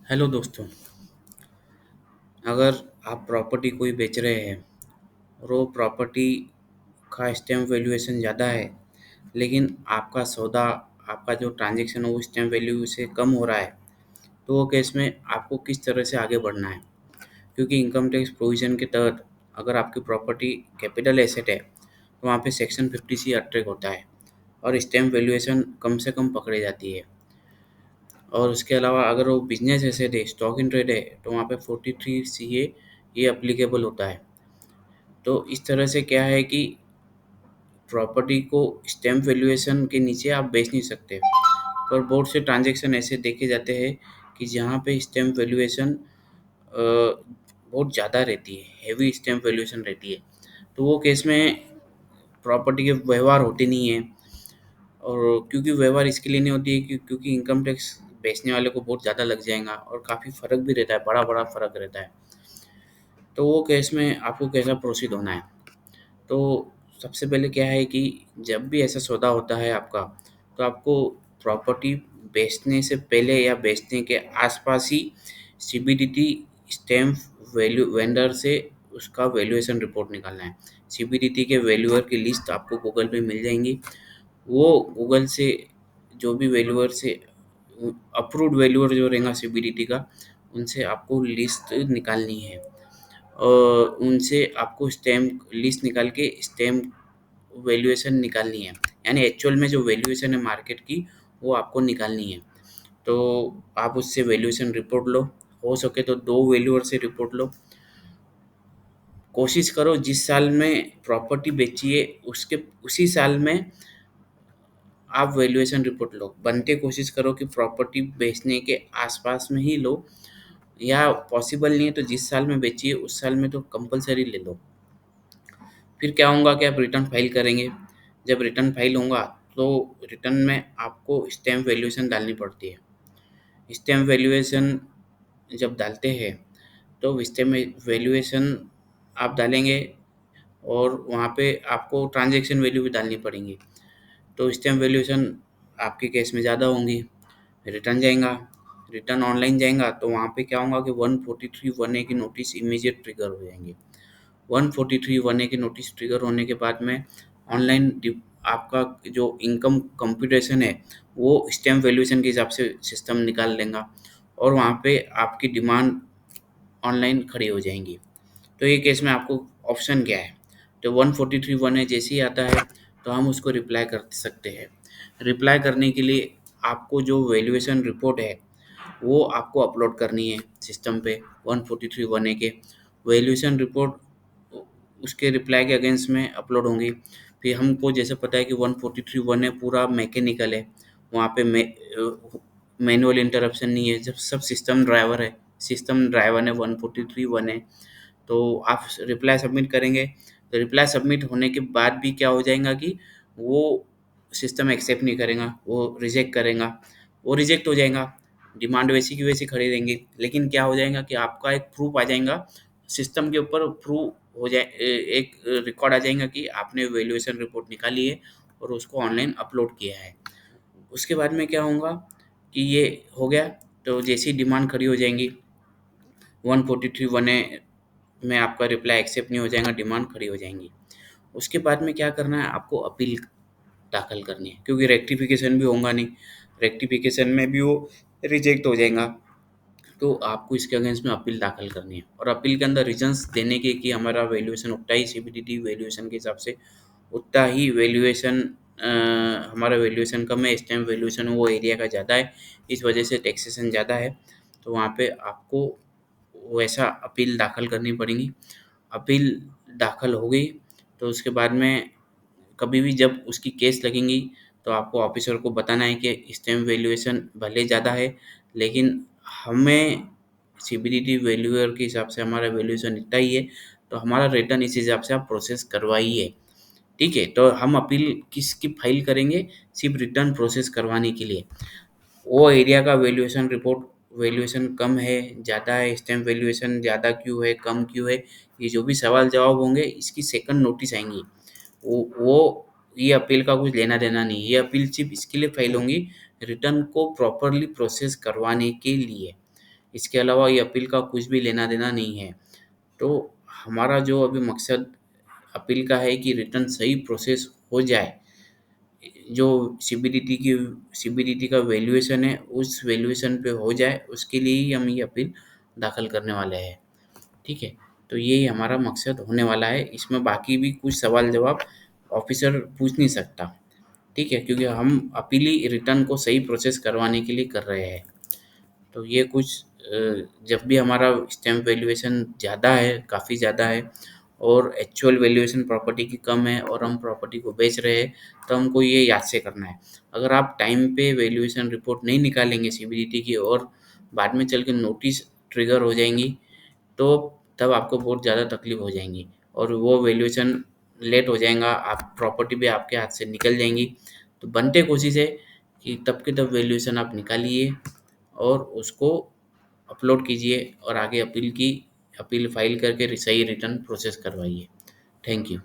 Hello दोस्तों। अगर आप प्रॉपर्टी कोई बेच रहे हैं और वो प्रॉपर्टी का स्टैम्प वैल्यूएशन ज़्यादा है, लेकिन आपका सौदा, आपका जो ट्रांजैक्शन है वो स्टैम्प वैल्यू से कम हो रहा है, तो वो केस में आपको किस तरह से आगे बढ़ना है। क्योंकि इनकम टैक्स प्रोविज़न के तहत अगर आपकी प्रॉपर्टी कैपिटल एसेट है तो वहाँ पे सेक्शन 50C अट्रैक्ट होता है और स्टैम्प वैल्यूएशन कम से कम पकड़ी जाती है। और उसके अलावा अगर वो बिजनेस एसेट है, स्टॉक इन ट्रेड है, तो वहाँ पे 43CA ये अप्लीकेबल होता है। तो इस तरह से क्या है कि प्रॉपर्टी को स्टैम्प वैल्यूएशन के नीचे आप बेच नहीं सकते। पर बहुत से ट्रांजैक्शन ऐसे देखे जाते हैं कि जहाँ पे स्टैम्प वैल्यूएशन बहुत ज़्यादा रहती है, हेवी स्टैम्प वैल्यूएशन रहती है। तो वो केस में प्रॉपर्टी के व्यवहार होते नहीं हैं। और क्योंकि व्यवहार इसके लिए नहीं होती है क्योंकि इनकम टैक्स बेचने वाले को बहुत ज़्यादा लग जाएगा और काफ़ी फ़र्क भी रहता है, बड़ा बड़ा फ़र्क रहता है। तो वो केस में आपको कैसा प्रोसीड होना है। तो सबसे पहले क्या है कि जब भी ऐसा सौदा होता है आपका, तो आपको प्रॉपर्टी बेचने से पहले या बेचने के आसपास ही सीबीडीटी स्टैम्प वैल्यू वेंडर से उसका वैल्यूएशन रिपोर्ट निकालना है। सीबीडीटी के वैल्यूअर की लिस्ट आपको गूगल पे मिल जाएंगी। वो गूगल से जो भी वैल्यूअर से अप्रूव्ड वैल्यूअर जो रहेगा सीबीडीटी का, उनसे आपको लिस्ट निकालनी है। और उनसे आपको स्टैम्प लिस्ट निकाल के स्टैम्प वैल्यूएशन निकालनी है। यानी एक्चुअल में जो वैल्यूएशन है मार्केट की, वो आपको निकालनी है। तो आप उससे वैल्यूएशन रिपोर्ट लो। हो सके तो दो वैल्यूअर से रिपोर्ट लो। कोशिश करो जिस साल में प्रॉपर्टी बेची है उसके उसी साल में आप वैल्यूएशन रिपोर्ट लो। बनते कोशिश करो कि प्रॉपर्टी बेचने के आसपास में ही लो, या पॉसिबल नहीं है तो जिस साल में बेची है उस साल में तो कंपलसरी ले लो। फिर क्या होगा कि आप रिटर्न फाइल करेंगे। जब रिटर्न फाइल होगा तो रिटर्न में आपको स्टैम्प वैल्यूएशन डालनी पड़ती है। स्टैम्प वैल्यूएशन जब डालते हैं तो स्टैम्प वैल्यूएशन आप डालेंगे और वहाँ पे आपको ट्रांजैक्शन वैल्यू भी डालनी पड़ेंगी। तो स्टैम्प वैल्यूएशन आपके केस में ज़्यादा होंगी। रिटर्न जाएगा, रिटर्न ऑनलाइन जाएगा तो वहाँ पे क्या होगा कि 143(1)(a) की नोटिस इमीडिएट ट्रिगर हो जाएंगे। 143(1)(a) की नोटिस ट्रिगर होने के बाद में ऑनलाइन आपका जो इनकम कंप्यूटेशन है वो स्टैम्प वैल्यूएशन के हिसाब से सिस्टम निकाल लेगा और वहाँ पे आपकी डिमांड ऑनलाइन खड़ी हो जाएंगी। तो ये केस में आपको ऑप्शन क्या है, तो 143(1)(a) जैसे ही आता है तो हम उसको रिप्लाई कर सकते हैं। रिप्लाई करने के लिए आपको जो वैल्यूएशन रिपोर्ट है वो आपको अपलोड करनी है सिस्टम पे। 143(1)(a) के वैल्यूएशन रिपोर्ट उसके रिप्लाई के अगेंस्ट में अपलोड होंगी। फिर हमको जैसे पता है कि 143(1)(a) पूरा मैकेनिकल है, वहाँ पे मैनुअल इंटरप्शन नहीं है, जब सब सिस्टम ड्राइवर है 143(1)(a। तो आप रिप्लाई सबमिट करेंगे तो रिप्लाई सबमिट होने के बाद भी क्या हो जाएगा कि वो सिस्टम एक्सेप्ट नहीं करेगा, वो रिजेक्ट करेगा। वो रिजेक्ट हो जाएगा, डिमांड वैसी की वैसी खड़ी रहेंगी। लेकिन क्या हो जाएगा कि आपका एक प्रूफ आ जाएगा सिस्टम के ऊपर, प्रूफ हो जाए एक रिकॉर्ड आ जाएगा कि आपने वैल्यूएशन रिपोर्ट निकाली है और उसको ऑनलाइन अपलोड किया है। उसके बाद में क्या होगा कि ये हो गया, तो जैसी डिमांड खड़ी हो जाएंगी 143(1)(a में आपका रिप्लाई एक्सेप्ट नहीं हो जाएगा, डिमांड खड़ी हो जाएंगी। उसके बाद में क्या करना है, आपको अपील दाखिल करनी है क्योंकि रेक्टिफिकेशन भी होगा नहीं, रेक्टिफिकेशन में भी वो रिजेक्ट हो जाएगा। तो आपको इसके अगेंस्ट में अपील दाखिल करनी है और अपील के अंदर रीजंस देने के कि हमारा वैल्यूएशन उतना ही सीबीडीटी वैल्यूएशन के हिसाब से उतना ही वैल्यूएशन, हमारा वैल्यूएशन कम है, स्टैम्प वैल्यूएशन वो एरिया का ज़्यादा है, इस वजह से टैक्सेशन ज़्यादा है। तो वहाँ पे आपको वैसा अपील दाखिल करनी पड़ेगी। अपील दाखिल हो गई तो उसके बाद में कभी भी जब उसकी केस लगेंगी तो आपको ऑफिसर को बताना है कि स्टैम्प वैल्यूएशन भले ज़्यादा है, लेकिन हमें सीबीडीटी वैल्यूअर के हिसाब से हमारा वैल्यूएशन इतना ही है, तो हमारा रिटर्न इस हिसाब से आप प्रोसेस करवाइए। ठीक है, तो हम अपील किसकी फाइल करेंगे, सिर्फ रिटर्न प्रोसेस करवाने के लिए। वो एरिया का वैल्यूएशन रिपोर्ट, वैल्यूएशन कम है, ज़्यादा है, स्टैम्प वैल्यूएशन ज़्यादा क्यों है, कम क्यों है, ये जो भी सवाल जवाब होंगे इसकी सेकंड नोटिस आएंगी। वो ये अपील का कुछ लेना देना नहीं, ये अपील सिर्फ इसके लिए फाइल होंगी रिटर्न को प्रॉपरली प्रोसेस करवाने के लिए। इसके अलावा ये अपील का कुछ भी लेना देना नहीं है। तो हमारा जो अभी मकसद अपील का है कि रिटर्न सही प्रोसेस हो जाए, जो सीबीडीटी का वैल्यूएशन है उस वैल्यूएशन पे हो जाए, उसके लिए ही हम ये अपील दाखिल करने वाले हैं। ठीक है, तो यही हमारा मकसद होने वाला है। इसमें बाकी भी कुछ सवाल जवाब ऑफिसर पूछ नहीं सकता। ठीक है, क्योंकि हम अपील ही रिटर्न को सही प्रोसेस करवाने के लिए कर रहे हैं। तो ये कुछ जब भी हमारा स्टैम्प वैल्यूएशन ज़्यादा है, काफ़ी ज़्यादा है, और एक्चुअल वैल्यूएशन प्रॉपर्टी की कम है और हम प्रॉपर्टी को बेच रहे हैं, तो हमको ये याद से करना है। अगर आप टाइम पे वैल्यूएशन रिपोर्ट नहीं निकालेंगे सीबीडीटी की, और बाद में चल के नोटिस ट्रिगर हो जाएंगी, तो तब आपको बहुत ज़्यादा तकलीफ हो जाएंगी और वो वैल्यूएशन लेट हो जाएगा, आप प्रॉपर्टी भी आपके हाथ से निकल जाएंगी। तो बनते कोशिश है कि तब के तब वैल्यूएशन आप निकालिए और उसको अपलोड कीजिए और आगे अपील फाइल करके सही रिटर्न प्रोसेस करवाइए। Thank you.